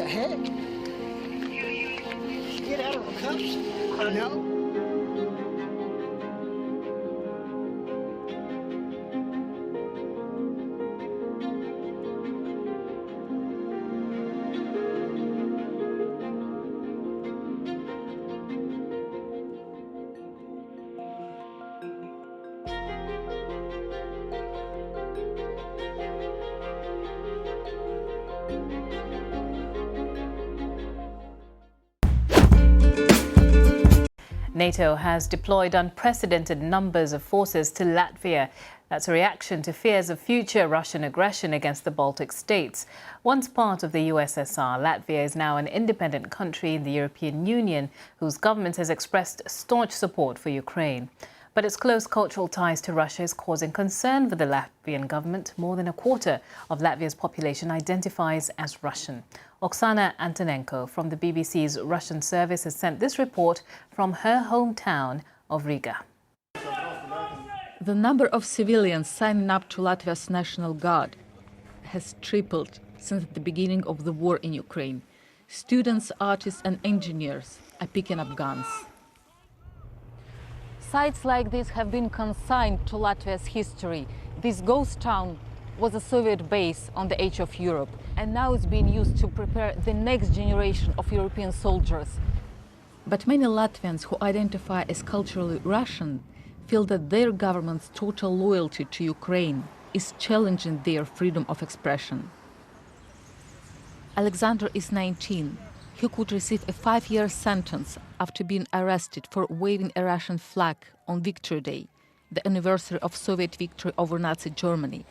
heck? She get out of her cuffs? No. NATO has deployed unprecedented numbers of forces to Latvia. That's a reaction to fears of future Russian aggression against the Baltic states. Once part of the USSR, Latvia is now an independent country in the European Union, whose government has expressed staunch support for Ukraine. But its close cultural ties to Russia is causing concern for the Latvian government. More than a quarter of Latvia's population identifies as Russian. Oksana Antonenko from the BBC's Russian service has sent this report from her hometown of Riga. The number of civilians signing up to Latvia's National Guard has tripled since the beginning of the war in Ukraine. Students, artists and engineers are picking up guns. Sites like this have been consigned to Latvia's history. This ghost town was a Soviet base on the edge of Europe, and now it's being used to prepare the next generation of European soldiers. But many Latvians who identify as culturally Russian feel that their government's total loyalty to Ukraine is challenging their freedom of expression. Alexander is 19. He could receive a 5-year sentence after being arrested for waving a Russian flag on Victory Day, the anniversary of Soviet victory over Nazi Germany.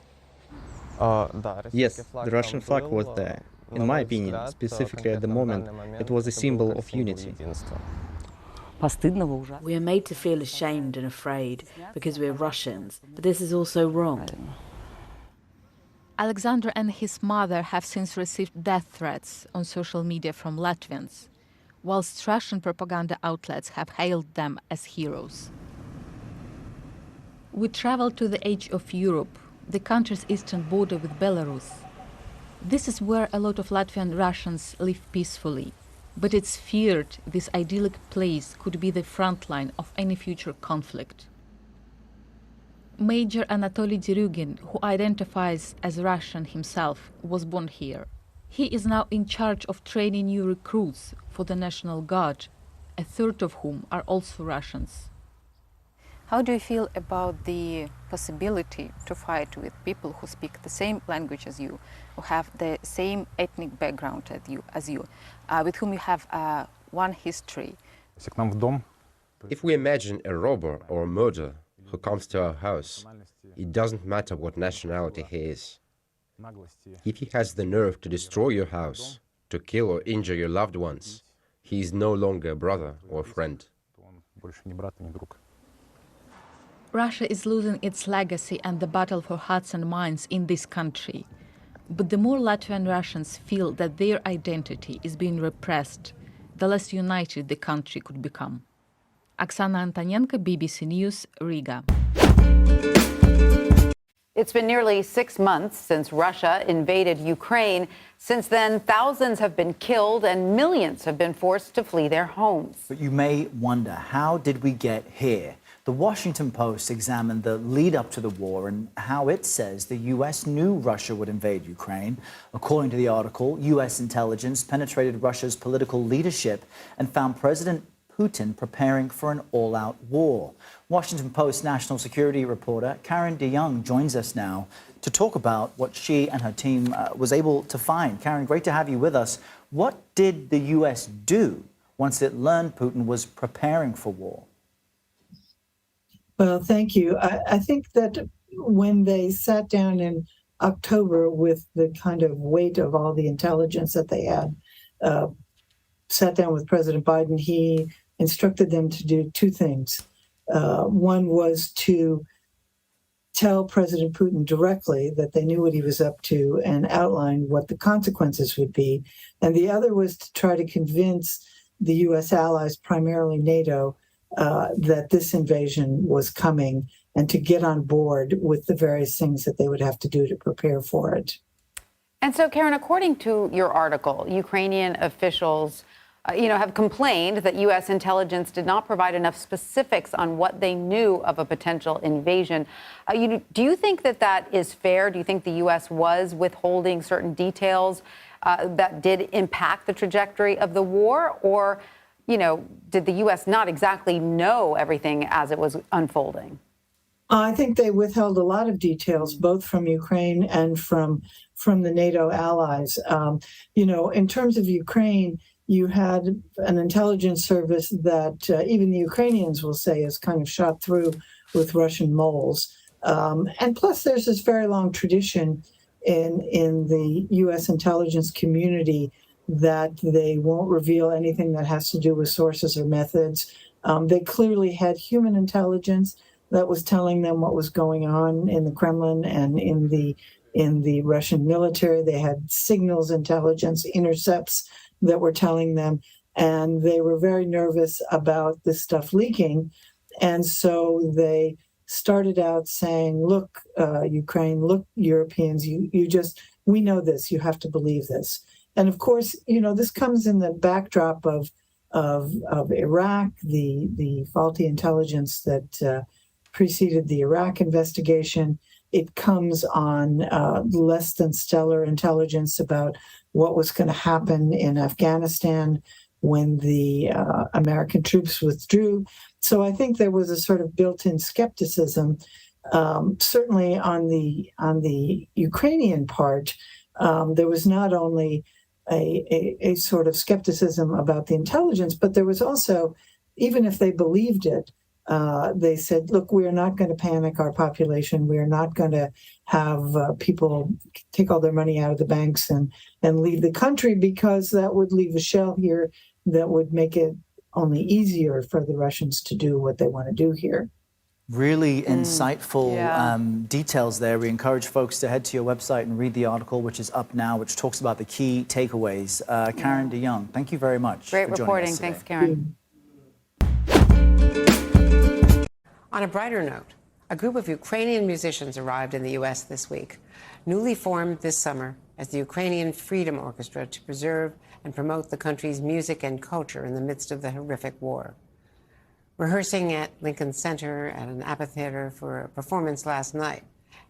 Yes, the Russian flag was there. In my opinion, specifically at the moment, it was a symbol of unity. We are made to feel ashamed and afraid because we're Russians, but this is also wrong. Alexander and his mother have since received death threats on social media from Latvians, whilst Russian propaganda outlets have hailed them as heroes. We travel to the edge of Europe, the country's eastern border with Belarus. This is where a lot of Latvian Russians live peacefully, but it's feared this idyllic place could be the front line of any future conflict. Major Anatoly Derugin, who identifies as Russian himself, was born here. He is now in charge of training new recruits for the National Guard, a third of whom are also Russians. How do you feel about the possibility to fight with people who speak the same language as you, who have the same ethnic background as you, with whom you have one history? If we imagine a robber or a murderer who comes to our house, it doesn't matter what nationality he is. If he has the nerve to destroy your house, to kill or injure your loved ones, he is no longer a brother or a friend. Russia is losing its legacy and the battle for hearts and minds in this country. But the more Latvian Russians feel that their identity is being repressed, the less united the country could become. Oksana Antonenko, BBC News, Riga. It's been nearly 6 months since Russia invaded Ukraine. Since then, thousands have been killed and millions have been forced to flee their homes. But you may wonder, how did we get here? The Washington Post examined the lead up to the war and how it says the U.S. knew Russia would invade Ukraine. According to the article, U.S. intelligence penetrated Russia's political leadership and found President Putin preparing for an all-out war. Washington Post national security reporter Karen DeYoung joins us now to talk about what she and her team was able to find. Karen, great to have you with us. What did the U.S. do once it learned Putin was preparing for war? Well, thank you. I think that when they sat down in October with the kind of weight of all the intelligence that they had, sat down with President Biden, he instructed them to do two things. One was to tell President Putin directly that they knew what he was up to and outline what the consequences would be. And the other was to try to convince the U.S. allies, primarily NATO, that this invasion was coming and to get on board with the various things that they would have to do to prepare for it. And so, Karen, according to your article, Ukrainian officials, have complained that U.S. intelligence did not provide enough specifics on what they knew of a potential invasion. Do you think that that is fair? Do you think the U.S. was withholding certain details that did impact the trajectory of the war? Or, did the U.S. not exactly know everything as it was unfolding? I think they withheld a lot of details, both from Ukraine and from the NATO allies. In terms of Ukraine, you had an intelligence service that even the Ukrainians will say is kind of shot through with Russian moles. And plus, there's this very long tradition in the U.S. intelligence community that they won't reveal anything that has to do with sources or methods. They clearly had human intelligence that was telling them what was going on in the Kremlin and in the Russian military. They had signals intelligence intercepts that were telling them, and they were very nervous about this stuff leaking. And so they started out saying, look, Ukraine, look, Europeans, we know this, you have to believe this. And of course, this comes in the backdrop of Iraq, the faulty intelligence that preceded the Iraq investigation. It comes on less than stellar intelligence about what was going to happen in Afghanistan when the American troops withdrew. So I think there was a sort of built-in skepticism, certainly on the Ukrainian part. There was not only a sort of skepticism about the intelligence, but there was also, even if they believed it, they said, look, we're not going to panic our population. We're not going to have people take all their money out of the banks and leave the country, because that would leave a shell here that would make it only easier for the Russians to do what they want to do here. Really insightful details there. We encourage folks to head to your website and read the article, which is up now, which talks about the key takeaways. Karen DeYoung, thank you very much. Great reporting. Thanks, Karen. On a brighter note, a group of Ukrainian musicians arrived in the U.S. this week, newly formed this summer as the Ukrainian Freedom Orchestra to preserve and promote the country's music and culture in the midst of the horrific war. Rehearsing at Lincoln Center at an amphitheater for a performance last night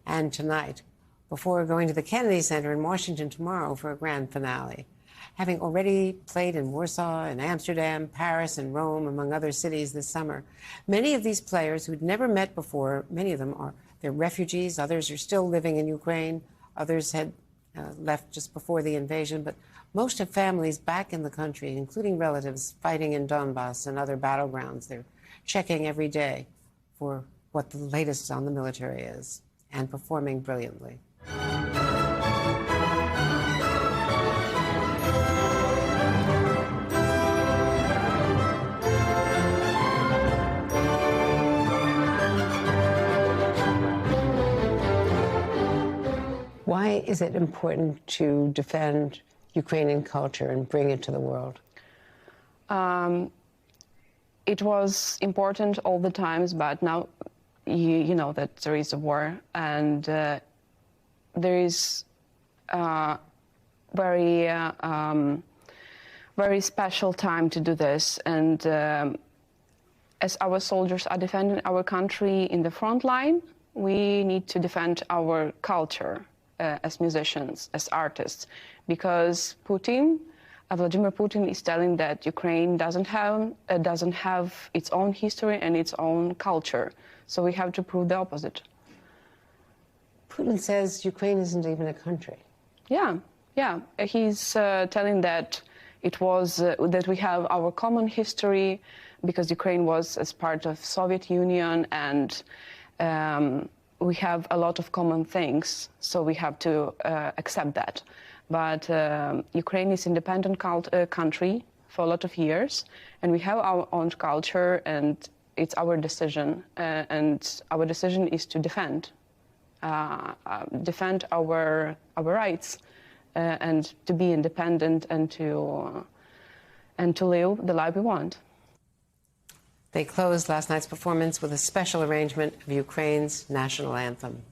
and tonight, before going to the Kennedy Center in Washington tomorrow for a grand finale. Having already played in Warsaw and Amsterdam, Paris and Rome, among other cities this summer, many of these players who'd never met before, many of them they're refugees, others are still living in Ukraine, others had left just before the invasion, but most have families back in the country, including relatives fighting in Donbass and other battlegrounds. They're checking every day for what the latest on the military is and performing brilliantly. Why is it important to defend Ukrainian culture and bring it to the world? It was important all the times, but now you know that there is a war, and there is very special time to do this. And as our soldiers are defending our country in the front line, we need to defend our culture as musicians, as artists, because Vladimir Putin is telling that Ukraine doesn't have its own history and its own culture. So we have to prove the opposite. Putin says Ukraine isn't even a country. Yeah. He's telling that that we have our common history because Ukraine was as part of Soviet Union, and we have a lot of common things. So we have to accept that. But Ukraine is an independent country for a lot of years, and we have our own culture, and it's our decision. And our decision is to defend our rights, and to be independent, and to live the life we want. They closed last night's performance with a special arrangement of Ukraine's national anthem.